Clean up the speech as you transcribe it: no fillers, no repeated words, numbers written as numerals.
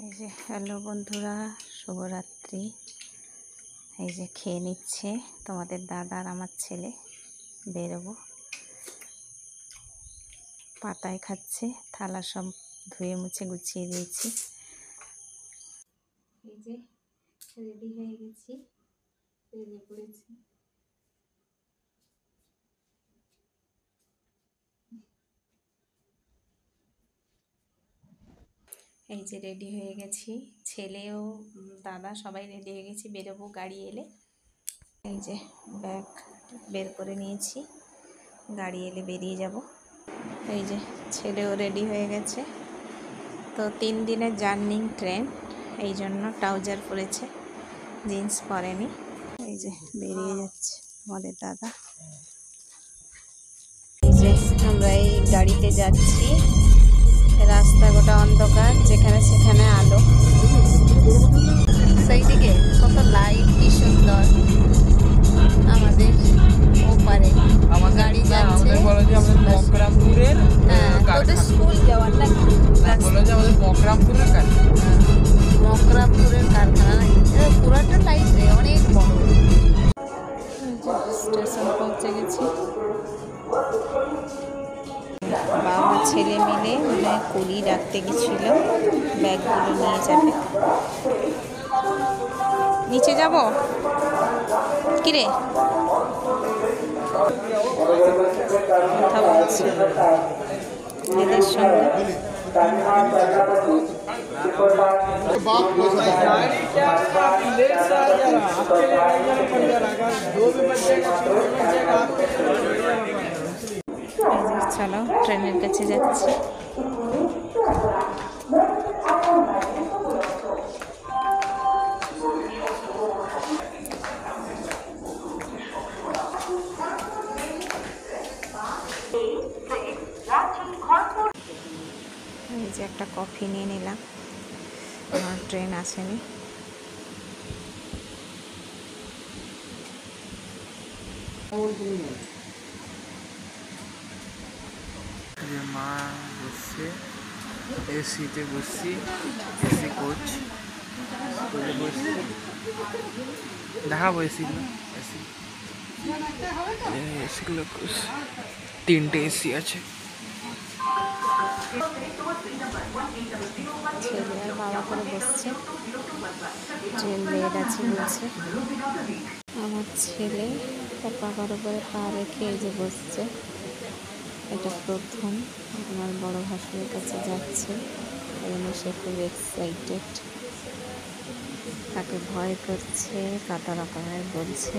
এই যে হ্যালো বন্ধুরা, শুভরাত্রি। এই যে খেয়ে নিচ্ছে তোমাদের দাদা আর আমার ছেলে। বেরোবো, পাতায় খাচ্ছে। থালা সব ধুয়ে মুছে গুছিয়ে দিয়েছি। এই যে রেডি হয়ে গেছি, বেরিয়ে পড়েছি। এই যে রেডি হয়ে গেছি, ছেলেও দাদা সবাই রেডি হয়ে গেছি, বেরোবো গাড়ি এলে। এই যে ব্যাগ বের করে নিয়েছি, গাড়ি এলে বেরিয়ে যাব। এই যে ছেলেও রেডি হয়ে গেছে। তো 3 দিনের জার্নি ট্রেন, এই জন্য ট্রাউজার পরেছে, জিন্স পরেনি। এই যে বেরিয়ে যাচ্ছে আমাদের দাদা। এই যে আমরা এই গাড়িতে যাচ্ছি, রাস্তা গোটা অন্ধকার, যেখানে সেখানে আলো। সেই দিকে কত লাইট, কি সুন্দর। আমাদের ওপারে গাড়ি যাচ্ছে। তোদের স্কুল যাওয়ার নাকি? মকরামপুরের কারখানা নাকি? পুরাটা লাইট রে, অনেক বড়। স্টেশন পৌঁছে গেছি। বাবা ছেলে মিলে মানে কুলি রাখতে গেছিল, ব্যাগগুলো নিয়ে যাবে। নিচে যাব কিরে, কথা বলছি এদের সঙ্গে। চলো ট্রেনের কাছে যাচ্ছি। এই যে একটা কফি নিয়ে নিলাম, আমার ট্রেন আসেনি। মা বসছে, এসিতে বসছি, এসি কোচ বসছি। দেখাবো এসিগুলো, এসিগুলো 3টে এসি আছে। ছেলে আর বাবা করে বসছে, ট্রেন লেট আছে বলছে। আমার ছেলে তার বাবার উপরে পা রেখে এই যে বসছে। এটা প্রথম আমার বড় ভাসুরের কাছে যাচ্ছে, এই জন্য সে খুব এক্সাইটেড। তাকে ভয় করছে, কত রকমের বলছে।